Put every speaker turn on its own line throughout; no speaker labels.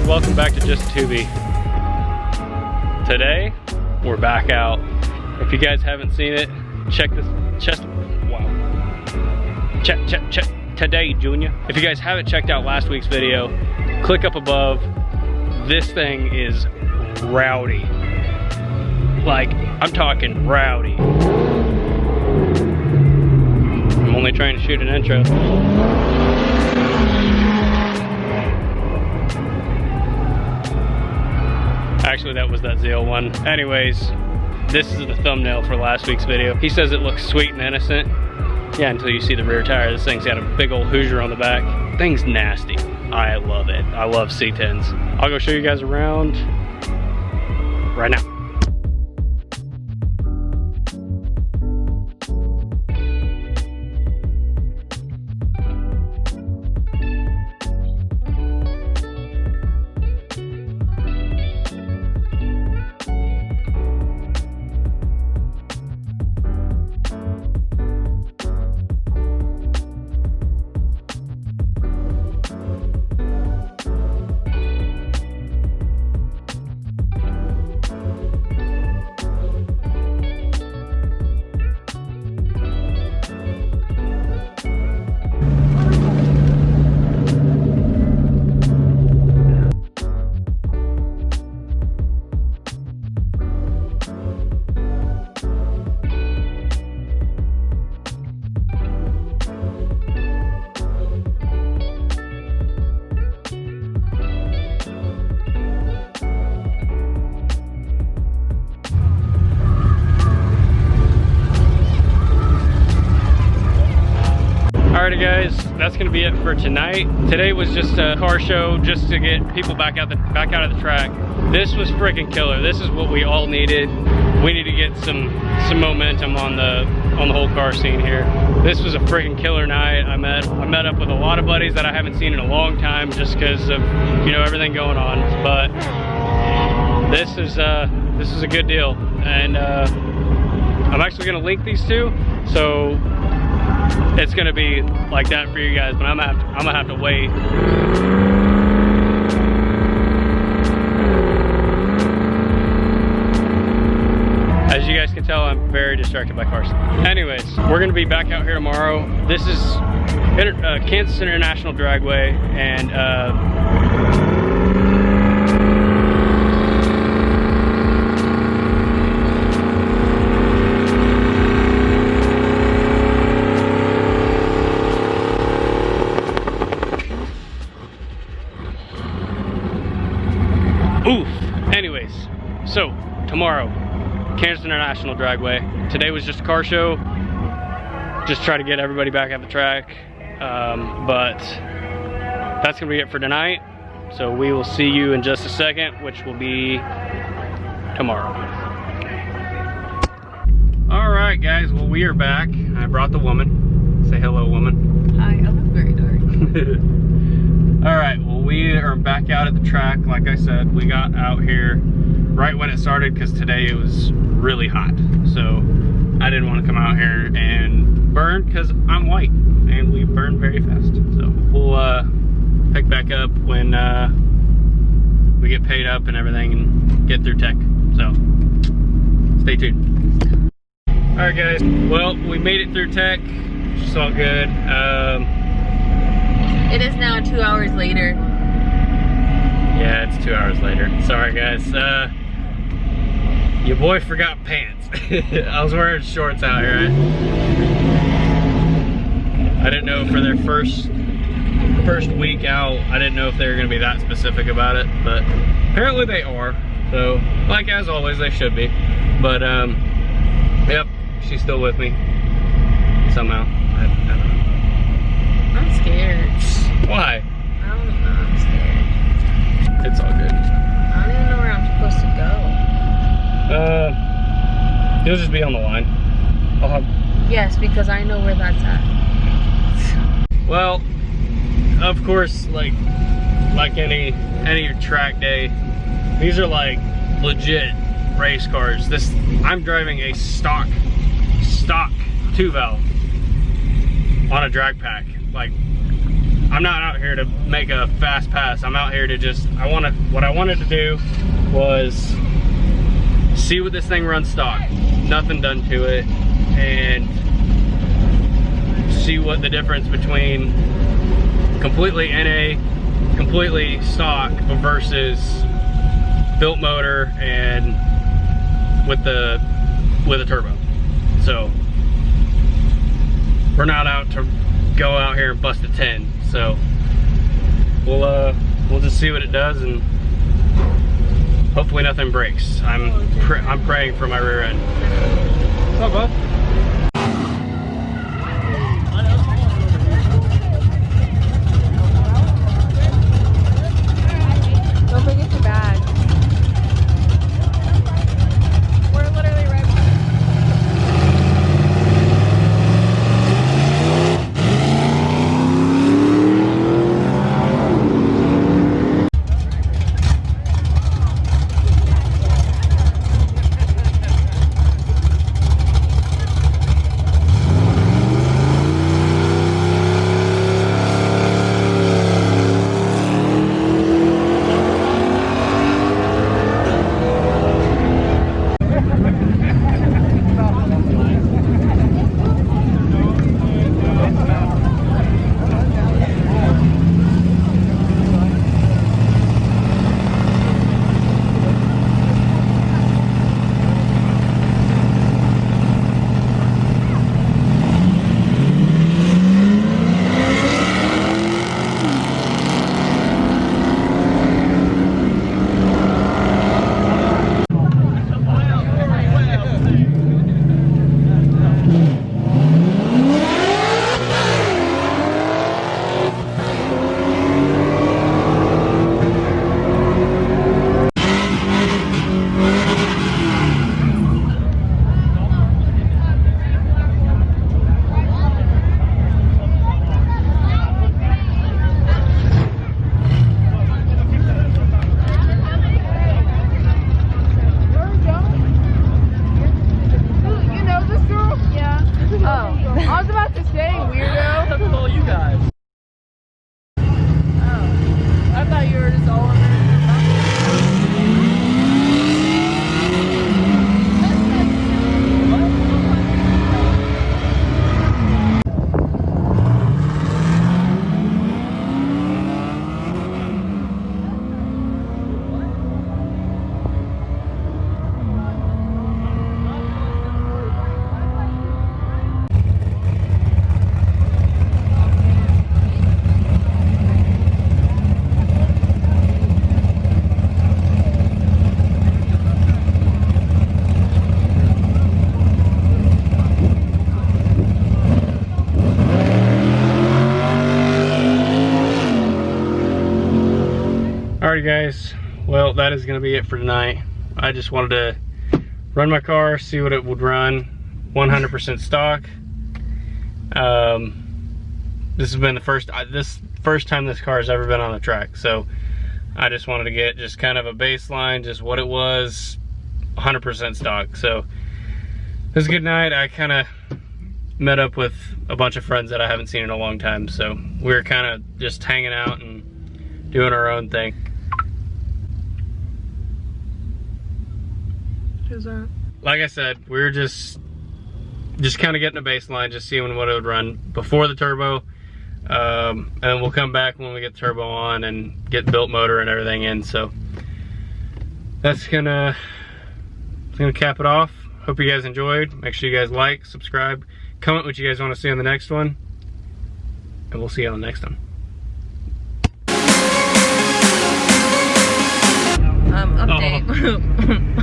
Welcome back to Just Tubi. Today we're back out. If you guys haven't seen it, check this check today, Junior. If you guys haven't checked out last week's video, click up above. This thing is rowdy. Like, I'm talking rowdy. I'm only trying to shoot an intro. Actually, that was that Zeal one. Anyways, this is the thumbnail for last week's video. He says it looks sweet and innocent. Yeah, until you see the rear tire. This thing's got a big old Hoosier on the back. Thing's nasty. I love it. I love C10s. I'll go show you guys around right now. Alrighty guys, that's gonna be it for tonight. Today was just a car show just to get people back out of the track. This was freaking killer. This is what we all needed. We need to get some momentum on the whole car scene here. This was a freaking killer night. I met up with a lot of buddies that I haven't seen in a long time just because of, you know, everything going on. But this is a good deal, and I'm actually gonna link these two, so it's gonna be like that for you guys, but I'm gonna have to wait. As you guys can tell, I'm very distracted by cars. Anyways, we're gonna be back out here tomorrow. This is Kansas International Dragway, and oof. Anyways, so tomorrow, Kansas International Dragway. Today was just a car show. Just try to get everybody back at the track. But that's gonna be it for tonight. So we will see you in just a second, which will be tomorrow. All right, guys. Well, we are back. I brought the woman. Say hello, woman.
Hi. I look very dark.
All right. Well, we are back out at the track. Like I said, we got out here right when it started because today it was really hot. So I didn't want to come out here and burn because I'm white and we burn very fast. So we'll pick back up when we get paid up and everything and get through tech. So stay tuned. All right, guys. Well, we made it through tech. It's all good.
It is now 2 hours later.
Yeah, it's 2 hours later. Sorry, guys. Your boy forgot pants. I was wearing shorts out here, right? for their first week out. I didn't know if they were gonna be that specific about it, but apparently they are. So, like as always, they should be. But yep, she's still with me somehow. I don't know.
I'm scared.
Why?
I don't know. I'm scared.
It's all good.
I don't even know where I'm supposed to go.
You'll just be on the line. I'll have...
Yes, because I know where that's at.
Well, of course, like any track day, these are like legit race cars. I'm driving a stock 2-valve on a drag pack. Like, I'm not out here to make a fast pass. I'm out here to just, what I wanted to do was see what this thing runs stock. Nothing done to it, and see what the difference between completely NA, completely stock versus built motor and with a turbo. So we're not out to go out here and bust a 10. So we'll just see what it does, and hopefully nothing breaks. I'm praying for my rear end. What's up, bud?
Don't forget your bag. We're literally right behind.
Alrighty guys, well that is going to be it for tonight. I just wanted to run my car, see what it would run, 100% stock. This has been the first time this car has ever been on the track, so I just wanted to get just kind of a baseline, just what it was, 100% stock. So it was a good night. I kind of met up with a bunch of friends that I haven't seen in a long time, so we were kind of just hanging out and doing our own thing. Like I said, we were just kind of getting a baseline, just seeing what it would run before the turbo, and we'll come back when we get the turbo on and get built motor and everything in. So that's gonna cap it off. Hope you guys enjoyed. Make sure you guys like, subscribe, comment what you guys want to see on the next one, and we'll see you on the next one.
Update.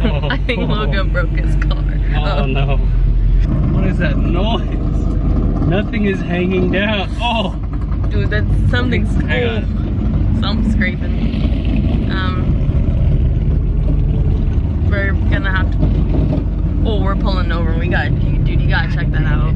Oh.
I think Logan broke his car.
Oh no. What is that noise? Nothing is hanging down. Oh!
Dude, that's something's something's scraping. We're gonna have to. Oh, we're pulling over. Dude, you gotta check that out.